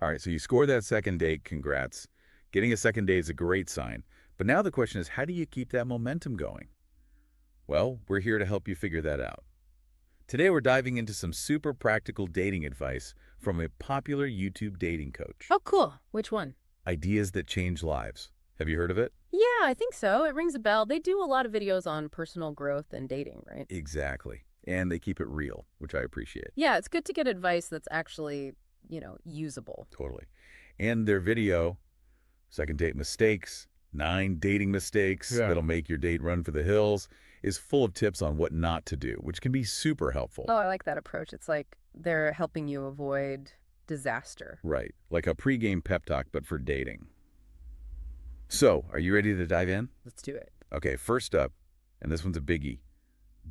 All right, so you score that second date, congrats. Getting a second date is a great sign. But now the question is, how do you keep that momentum going? Well, we're here to help you figure that out. Today we're diving into some super practical dating advice from a popular YouTube dating coach. Oh, cool. Which one? Ideas that change lives. Have you heard of it? Yeah, I think so. It rings a bell. They do a lot of videos on personal growth and dating, right? Exactly. And they keep it real, which I appreciate. Yeah, it's good to get advice that's actually, usable. Totally. And their video, Second Date Mistakes, 9 dating mistakes Yeah. that'll make your date run for the hills, is full of tips on what not to do, which can be super helpful. Oh, I like that approach. It's like they're helping you avoid disaster. Right. Like a pregame pep talk, but for dating. So, are you ready to dive in? Let's do it. Okay, first up, and this one's a biggie.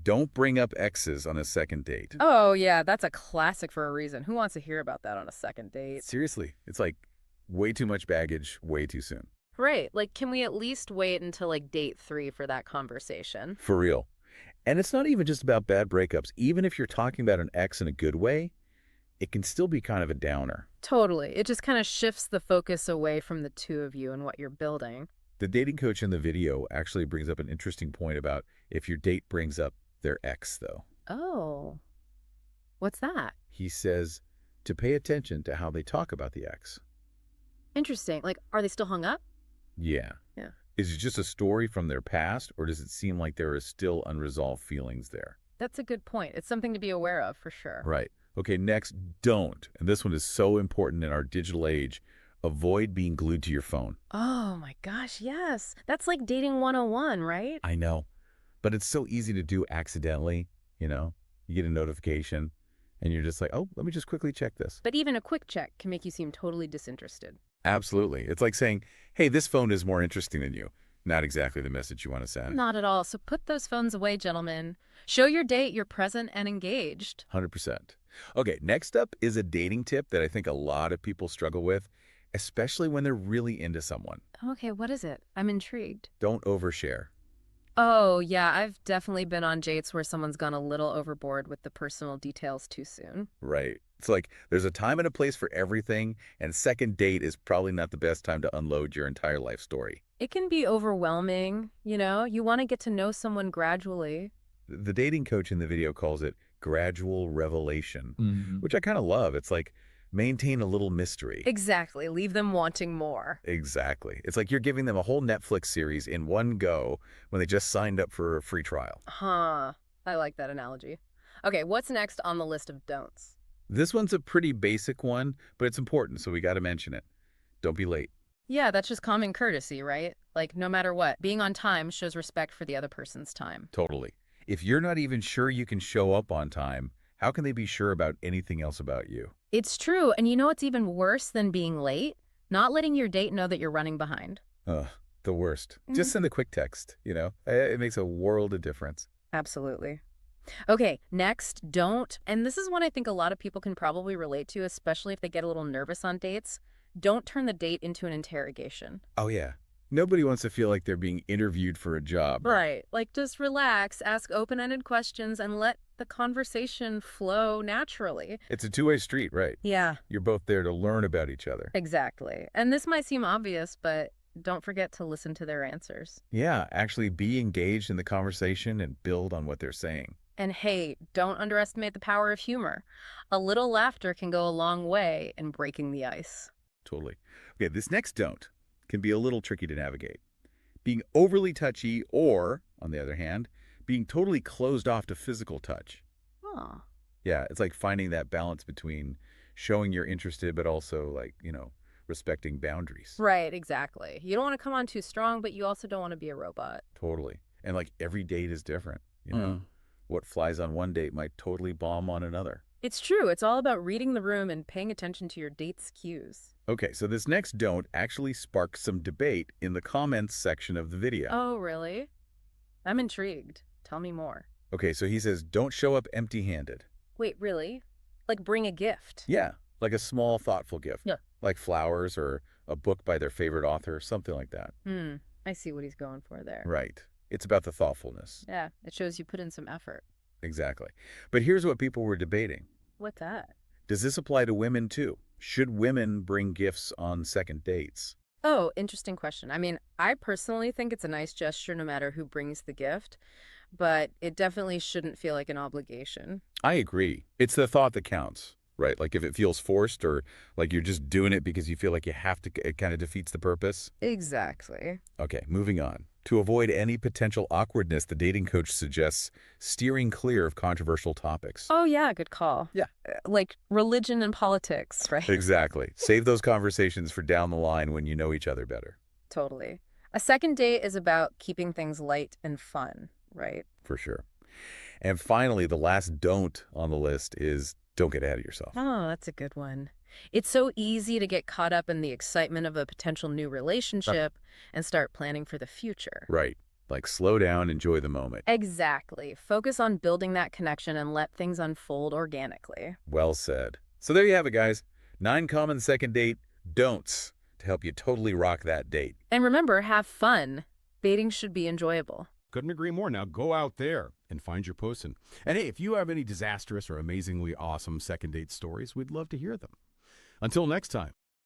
Don't bring up exes on a second date. Oh, yeah, that's a classic for a reason. Who wants to hear about that on a second date? Seriously, it's like way too much baggage, way too soon. Right. Like, can we at least wait until like date 3 for that conversation? For real. And it's not even just about bad breakups. Even if you're talking about an ex in a good way, it can still be kind of a downer. Totally. It just kind of shifts the focus away from the two of you and what you're building. The dating coach in the video actually brings up an interesting point about if your date brings up their ex, though. Oh, what's that? He says to pay attention to how they talk about the ex. Interesting. Like, are they still hung up? Yeah. Yeah. Is it just a story from their past, or does it seem like there are still unresolved feelings there? That's a good point. It's something to be aware of for sure. Right. Okay, next, don't. And this one is so important in our digital age. Avoid being glued to your phone. Oh my gosh, yes. That's like dating 101, right? I know, but it's so easy to do accidentally, you know? You get a notification, and you're just like, oh, let me just quickly check this. But even a quick check can make you seem totally disinterested. Absolutely. It's like saying, hey, this phone is more interesting than you. Not exactly the message you want to send. Not at all. So put those phones away, gentlemen. Show your date you're present and engaged. 100%. Okay, next up is a dating tip that I think a lot of people struggle with, especially when they're really into someone. Okay, what is it? I'm intrigued. Don't overshare. Oh, yeah, I've definitely been on dates where someone's gone a little overboard with the personal details too soon. Right. It's like there's a time and a place for everything, and second date is probably not the best time to unload your entire life story. It can be overwhelming, You want to get to know someone gradually. The dating coach in the video calls it gradual revelation, Mhm. which I kind of love. It's like maintain a little mystery. Exactly. Leave them wanting more. Exactly. It's like you're giving them a whole Netflix series in one go when they just signed up for a free trial. Huh. I like that analogy. Okay, what's next on the list of don'ts? This one's a pretty basic one, but it's important, so we got to mention it. Don't be late. Yeah, that's just common courtesy, right? Like, no matter what, being on time shows respect for the other person's time. Totally. If you're not even sure you can show up on time, how can they be sure about anything else about you? It's true. And you know what's even worse than being late? Not letting your date know that you're running behind. Ugh, the worst. Mhm. Just send a quick text, It makes a world of difference. Absolutely. Okay, next, don't, and this is one I think a lot of people can probably relate to, especially if they get a little nervous on dates. Don't turn the date into an interrogation. Oh, yeah. Nobody wants to feel like they're being interviewed for a job. Right. Like, just relax, ask open-ended questions, and let the conversation flow naturally. It's a two-way street, right? Yeah, You're both there to learn about each other. exactly. And this might seem obvious, but don't forget to listen to their answers. Yeah, actually be engaged in the conversation and build on what they're saying. And hey, don't underestimate the power of humor. A little laughter can go a long way in breaking the ice. Totally. Okay, this next don't can be a little tricky to navigate. Being overly touchy or, on the other hand, being totally closed off to physical touch. Oh. Yeah, it's like finding that balance between showing you're interested, but also respecting boundaries. Right, exactly. You don't want to come on too strong, but you also don't want to be a robot. Totally. And like every date is different. What flies on one date might totally bomb on another. It's true. It's all about reading the room and paying attention to your date's cues. Okay, so this next don't actually sparked some debate in the comments section of the video. Oh, really? I'm intrigued. Tell me more. Okay, so he says, don't show up empty-handed. Wait, really? Like bring a gift? Yeah, like a small, thoughtful gift. Yeah. Like flowers or a book by their favorite author, something like that. I see what he's going for there. Right. It's about the thoughtfulness. Yeah, it shows you put in some effort. Exactly. But here's what people were debating. What's that? Does this apply to women too? Should women bring gifts on second dates? Oh, interesting question. I mean, I personally think it's a nice gesture no matter who brings the gift, but it definitely shouldn't feel like an obligation. I agree. It's the thought that counts, right? Like if it feels forced or like you're just doing it because you feel like you have to, it kind of defeats the purpose. Exactly. Okay, moving on. To avoid any potential awkwardness, the dating coach suggests steering clear of controversial topics. Oh, yeah, good call. Yeah. Like religion and politics, right? Exactly. Save those conversations for down the line when you know each other better. Totally. A second date is about keeping things light and fun, right? For sure. And finally, the last don't on the list is don't get ahead of yourself. Oh, that's a good one. It's so easy to get caught up in the excitement of a potential new relationship and start planning for the future. Right. Like slow down, enjoy the moment. Exactly. Focus on building that connection and let things unfold organically. Well said. So there you have it, guys. 9 common second date don'ts to help you totally rock that date. And remember, have fun. Dating should be enjoyable. Couldn't agree more. Now go out there and find your person. And hey, if you have any disastrous or amazingly awesome second date stories, we'd love to hear them. Until next time.